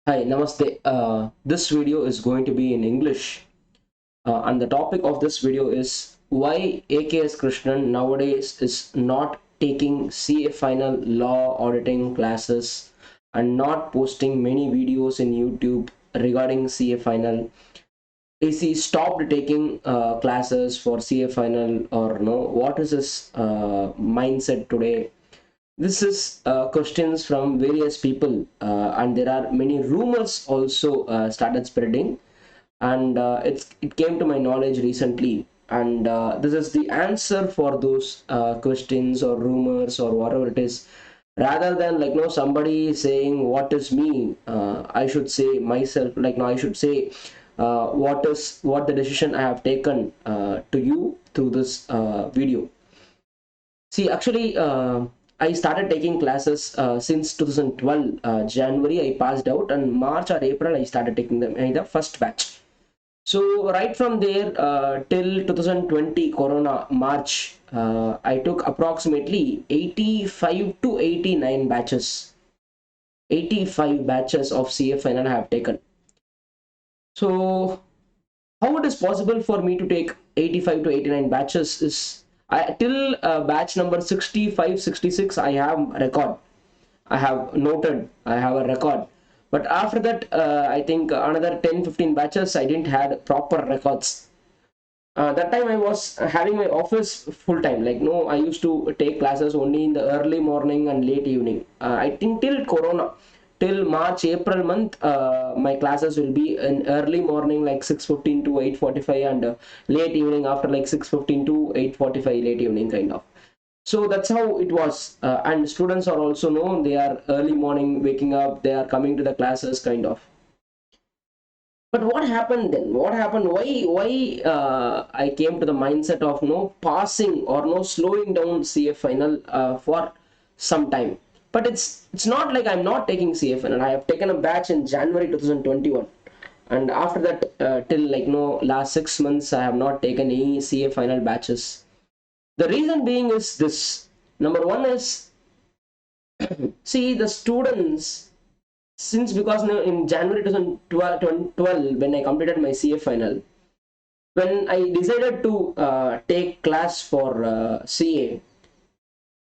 Hi, Namaste. This video is going to be in English, and the topic of this video is why AKS Krishnan nowadays is not taking CA final law auditing classes and not posting many videos in YouTube regarding CA final. Is he stopped taking classes for CA final or no? What is his mindset today? This is questions from various people, and there are many rumors also started spreading, and it came to my knowledge recently, and this is the answer for those questions or rumors or whatever it is. Rather than like no somebody saying what is me, I should say myself, like no I should say what the decision I have taken to you through this video. See, actually, I started taking classes since 2012. January, I passed out, and March or April, I started taking them in the first batch. So, right from there till 2020 Corona March, I took approximately 85 to 89 batches. 85 batches of CA final I have taken. So, how it is possible for me to take 85 to 89 batches is till batch number 65 66 I have record, I have noted, I have a record. But after that I think another 10 15 batches I didn't had proper records. That time I was having my office full time, like no I used to take classes only in the early morning and late evening. I think till corona, till March April month, my classes will be in early morning like 6:15 to 8:45, and late evening after like 6:15 to 8:45 late evening kind of. So that's how it was, and students are also known, they are early morning waking up, they are coming to the classes kind of. But what happened then? What happened? Why I came to the mindset of no passing or no slowing down CA final for some time. But it's not like I'm not taking CA final. I have taken a batch in January 2021, and after that till like no last 6 months I have not taken any CA final batches. The reason being is this. Number one is, see, the students, since because in January 2012 when I completed my CA final, when I decided to take class for CA,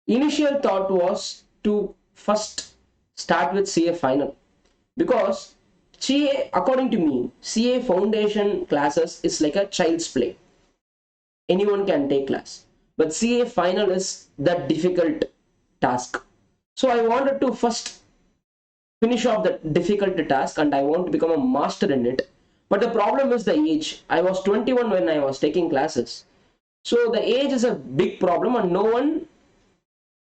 initial thought was to first start with CA final, because CA, according to me, CA foundation classes is like a child's play. Anyone can take class, but CA final is the difficult task. So I wanted to first finish off the difficult task, and I want to become a master in it. But the problem is the age. I was 21 when I was taking classes. So the age is a big problem, and no one,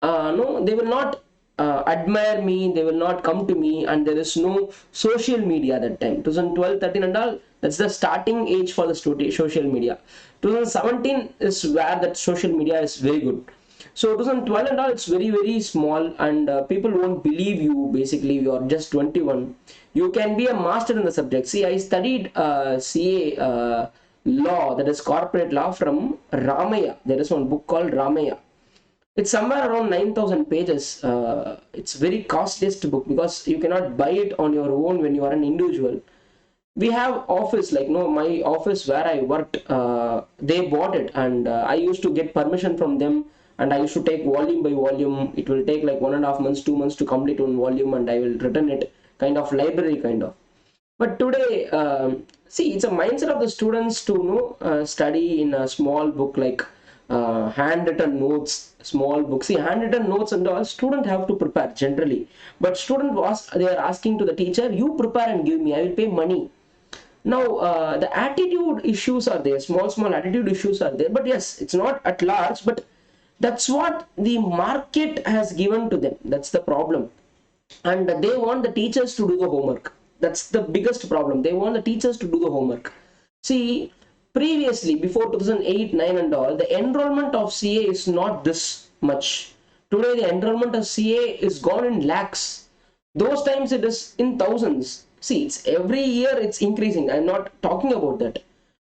no, they will not admire me, they will not come to me, and there is no social media that time. 2012, 13, and all, that's the starting age for the social media. 2017 is where that social media is very good. So 2012 and all, it's very very small, and people won't believe you. Basically, you are just 21. You can be a master in the subject. See, I studied CA law, that is corporate law, from Ramaya. There is one book called Ramaya. It's somewhere around 9,000 pages. It's very costliest book because you cannot buy it on your own when you are an individual. We have office, like no my office where I worked, they bought it, and I used to get permission from them, and I used to take volume by volume. It will take like 1.5 months 2 months to complete one volume, and I will return it, kind of library kind of. But today, see, it's a mindset of the students to know study in a small book, like handwritten notes, small books. See, handwritten notes and all student have to prepare generally, but student was, they are asking to the teacher, you prepare and give me, I will pay money. Now the attitude issues are there, small attitude issues are there, but yes, it's not at large, but that's what the market has given to them. That's the problem. And they want the teachers to do the homework. That's the biggest problem. They want the teachers to do the homework. See, previously before 2008 9 and all, the enrollment of CA is not this much. Today the enrollment of CA is gone in lakhs. Those times it is in thousands. See, it's every year it's increasing. I'm not talking about that,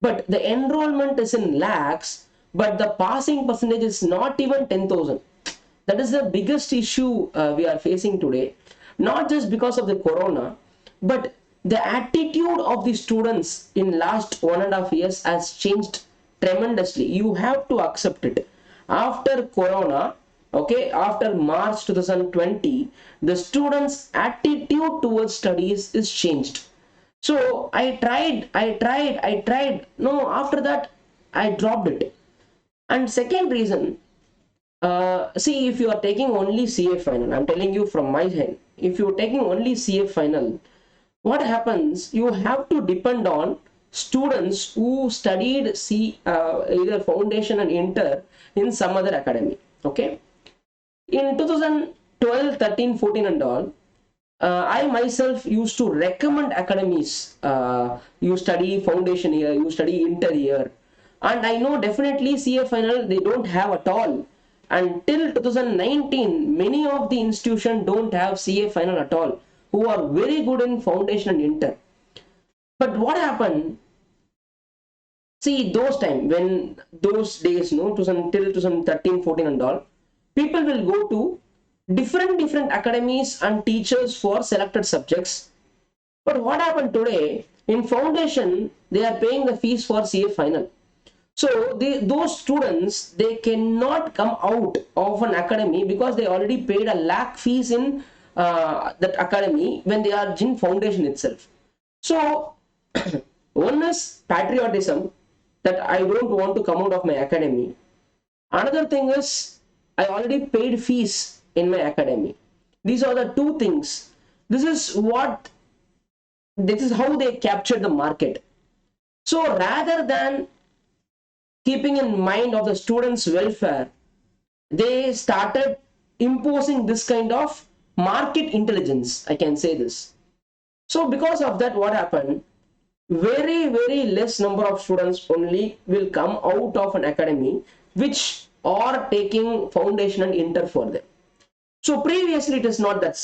but the enrollment is in lakhs, but the passing percentage is not even 10,000. That is the biggest issue we are facing today. Not just because of the corona, but the attitude of the students in last 1.5 years has changed tremendously. You have to accept it. After Corona, okay, after March 2020, the students' attitude towards studies is changed. So I tried. No, after that, I dropped it. And second reason, see, if you are taking only CA final, I'm telling you from my hand, if you're taking only CA final, what happens? You have to depend on students who studied either foundation and inter in some other academy. Okay, in 2012, 13, 14 and all, I myself used to recommend academies. You study foundation here, you study inter here, and I know definitely CA final they don't have at all. Until 2019, many of the institutions don't have CA final at all, who are very good in foundation and inter. But what happened? See, those time when those days, no, till 2013, 14 and all, people will go to different academies and teachers for selected subjects. But what happened today? In foundation, they are paying the fees for CA final. So those students, they cannot come out of an academy because they already paid a lakh fees in that academy when they are in foundation itself. So one is patriotism, that I don't want to come out of my academy. Another thing is I already paid fees in my academy. These are the two things. This is how they captured the market. So rather than keeping in mind of the students' welfare, they started imposing this kind of market intelligence, I can say this. So because of that, what happened? Very less number of students only will come out of an academy which are taking foundation and inter for them. So previously it is not that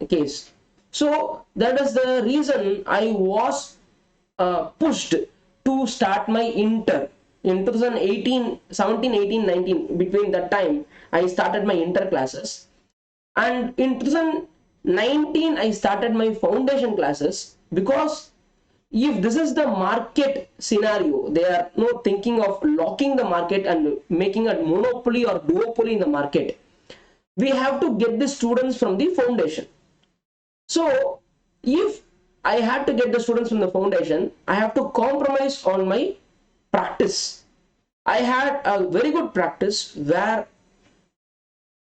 case. So that is the reason I was pushed to start my inter in 2018, 17, 18, 19. Between that time I started my inter classes, and in 2019 I started my foundation classes. Because if this is the market scenario, they are not thinking of locking the market and making a monopoly or duopoly in the market. We have to get the students from the foundation. So if I had to get the students from the foundation, I have to compromise on my practice. I had a very good practice where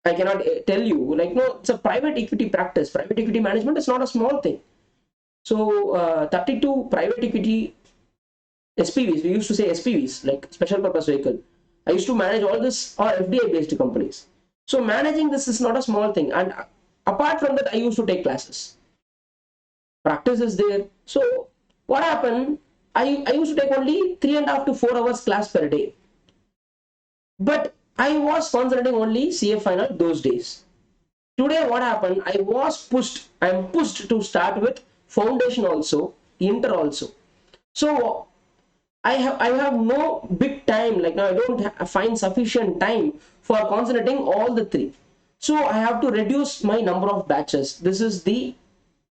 I cannot tell you, like, no, it's a private equity practice. Private equity management is not a small thing. So 32 private equity SPVs, we used to say SPVs, like special purpose vehicle. I used to manage all this, or FDI based companies. So managing this is not a small thing. And apart from that, I used to take classes. Practice is there. So what happened? I used to take only 3.5 to 4 hours class per day. But I was concentrating only CA final those days. Today what happened? I am pushed to start with foundation also, inter also. So I have no big time, like now I don't find sufficient time for concentrating all the three. So I have to reduce my number of batches. This is the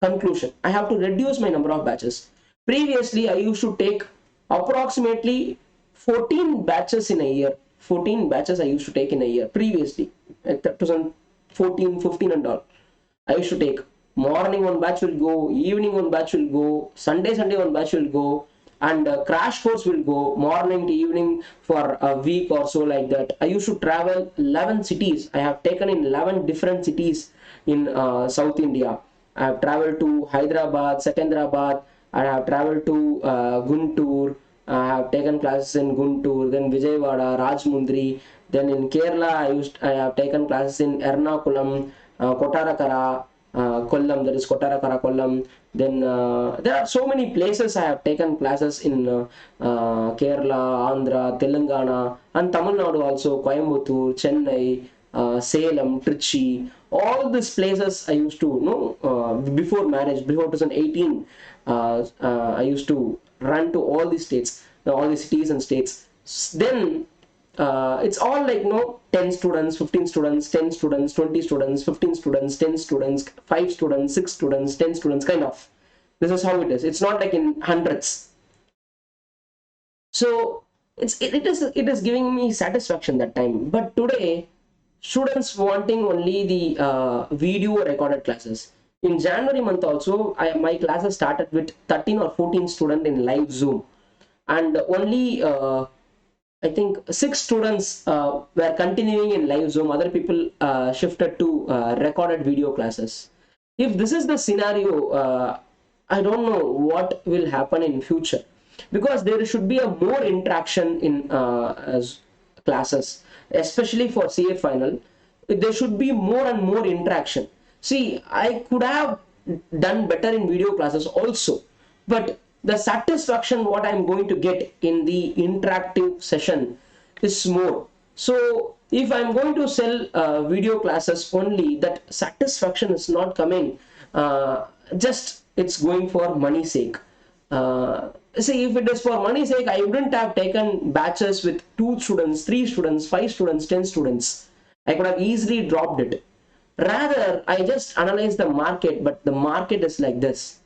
conclusion. I have to reduce my number of batches. Previously I used to take approximately 14 batches in a year. 14 batches I used to take in a year previously, at 2014, 15 and all. I used to take morning one batch will go, evening one batch will go, Sunday one batch will go, and crash course will go morning to evening for a week or so, like that. I used to travel 11 cities. I have taken in 11 different cities in South India. I have traveled to Hyderabad, Secunderabad. I have traveled to Guntur. I have taken classes in Guntur, then Vijayawada, Rajmundri. Then in Kerala, I have taken classes in Ernakulam, Kottarakara, Kollam, that is Kottarakara, Kollam. Then there are so many places I have taken classes in Kerala, Andhra, Telangana, and Tamil Nadu also, Coimbatore, Chennai, Salem, Trichy. All these places I used to know before marriage, before 2018. I used to run to all these states, all these cities and states. Then it's all like 10 students, 15 students, 10 students, 20 students, 15 students, 10 students, 5 students, 6 students, 10 students, kind of. This is how it is. It's not like in hundreds. So it is giving me satisfaction that time. But today, students wanting only the video recorded classes. In January month also, my classes started with 13 or 14 students in live Zoom, and only I think 6 students were continuing in live Zoom. Other people shifted to recorded video classes. If this is the scenario, I don't know what will happen in future, because there should be a more interaction in classes, especially for CA final. There should be more and more interaction. See, I could have done better in video classes also, but the satisfaction what I'm going to get in the interactive session is more. So if I'm going to sell video classes only, that satisfaction is not coming. Just it's going for money sake. See, if it is for money sake, I wouldn't have taken batches with 2 students, 3 students, 5 students, 10 students. I could have easily dropped it. Rather, I just analyze the market, but the market is like this.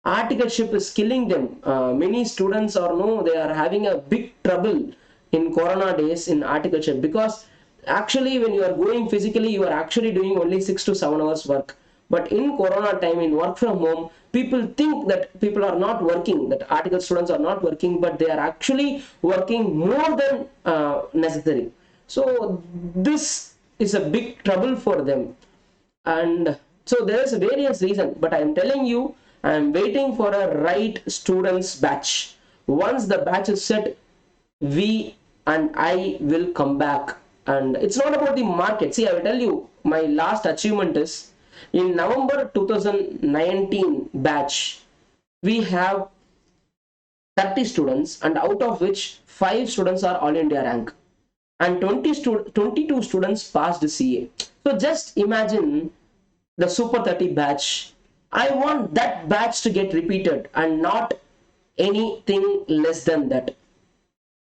Articleship is killing them. Many students are no, they are having a big trouble in Corona days in articleship, because actually when you are going physically, you are actually doing only 6 to 7 hours work. But in Corona time, in work from home, people think that people are not working, that article students are not working, but they are actually working more than necessary. So this is a big trouble for them. And so there is a various reason, but I am telling you, I am waiting for a right students batch. Once the batch is set, we and I will come back. And it's not about the market. See, I will tell you, my last achievement is in November 2019 batch, we have 30 students, and out of which 5 students are all India rank, and 22 students passed CA. So just imagine the Super 30 batch. I want that batch to get repeated and not anything less than that.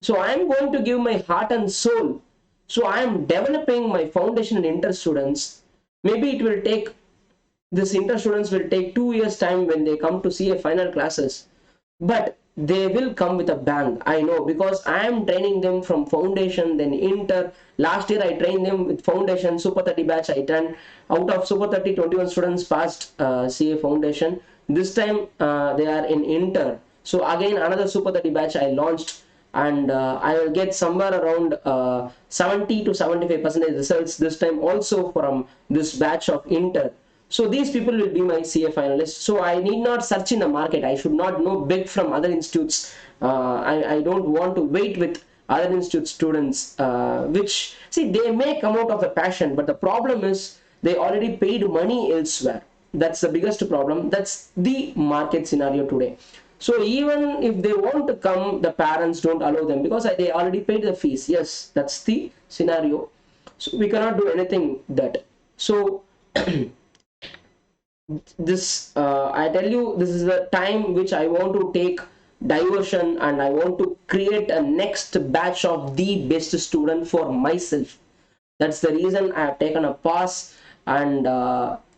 So I am going to give my heart and soul. So I am developing my foundation and inter students. Maybe it will take, this inter students will take 2 years time when they come to CA final classes, but they will come with a bang. I know, because I am training them from foundation, then inter. Last year I trained them with foundation, Super 30 batch I done. Out of Super 30, 21 students passed CA foundation. This time they are in inter. So again another Super 30 batch I launched, and I will get somewhere around 70 to 75% results this time also from this batch of inter. So these people will be my CA finalists. So I need not search in the market. I should not know big from other institutes. I don't want to wait with other institute students, which, see, they may come out of the passion, but the problem is they already paid money elsewhere. That's the biggest problem. That's the market scenario today. So even if they want to come, the parents don't allow them because they already paid the fees. Yes, that's the scenario. So we cannot do anything that. So this I tell you, this is the time which I want to take diversion, and I want to create a next batch of the best student for myself. That's the reason I have taken a pause. And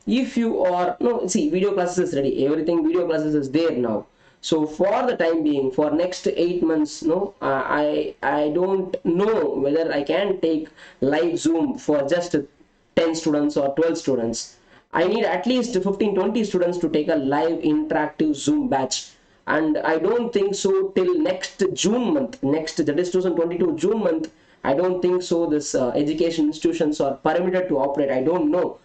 if you are no, see, video classes is ready, everything video classes is there now. So for the time being, for next 8 months, no, I don't know whether I can take live Zoom for just 10 students or 12 students. I need at least 15-20 students to take a live interactive Zoom batch. And I don't think so till next June month, next, that is 2022 June month, I don't think so this education institutions are permitted to operate. I don't know,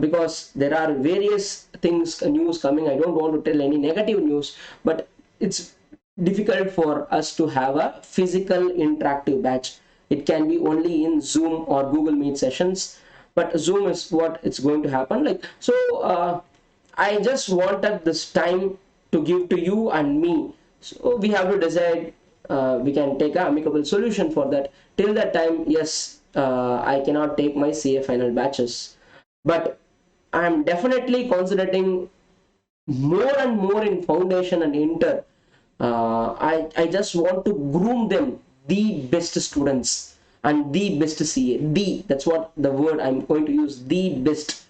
because there are various things, news coming. I don't want to tell any negative news, but it's difficult for us to have a physical interactive batch. It can be only in Zoom or Google Meet sessions, but Zoom is what it's going to happen. Like, so I just wanted this time to give to you and me. So we have to decide, we can take an amicable solution for that. Till that time, yes, I cannot take my CA final batches, but I am definitely concentrating more and more in foundation and inter. I just want to groom them, the best students and the best CA. That's what the word I'm going to use, the best,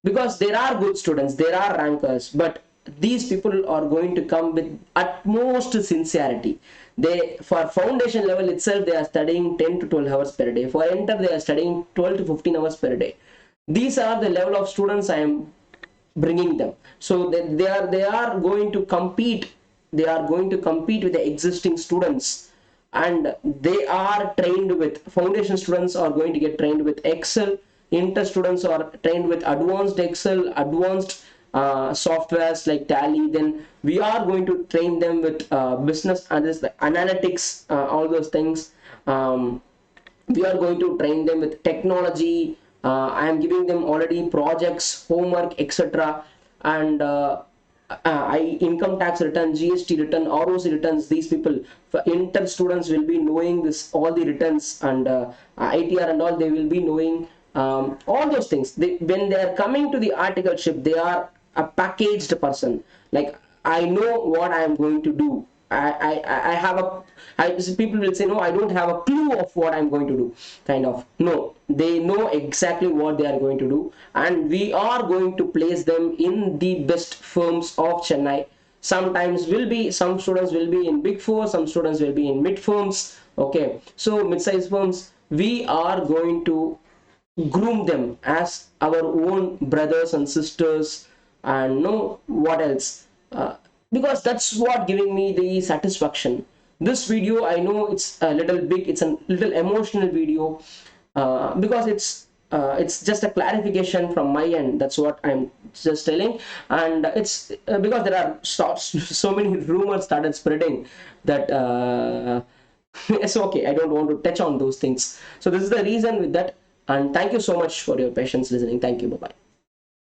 because there are good students, there are rankers, but these people are going to come with utmost sincerity. They, for foundation level itself, they are studying 10 to 12 hours per day. For enter, they are studying 12 to 15 hours per day. These are the level of students I am bringing them. So they are going to compete. They are going to compete with the existing students, and they are trained with, foundation students are going to get trained with Excel. Inter students are trained with advanced Excel, advanced softwares like Tally. Then we are going to train them with business and this, analytics, all those things. We are going to train them with technology. I am giving them already projects, homework, etc. And income tax return, GST return, ROC returns. These people, for inter students, will be knowing this, all the returns, and ITR and all. They will be knowing all those things. When they are coming to the articleship, they are a packaged person. Like, I know what I am going to do. I have a, people will say, no, I don't have a clue of what I'm going to do, kind of. No, they know exactly what they are going to do, and we are going to place them in the best firms of Chennai. Sometimes will be, some students will be in big four, some students will be in mid firms. Okay, so mid-sized firms, we are going to groom them as our own brothers and sisters, and know what else, because that's what giving me the satisfaction. This video, I know it's a little big, it's a little emotional video, because it's just a clarification from my end. That's what I'm just telling. And it's because there are so many rumors started spreading that it's okay, I don't want to touch on those things. So this is the reason with that. And thank you so much for your patience listening. Thank you. Bye bye.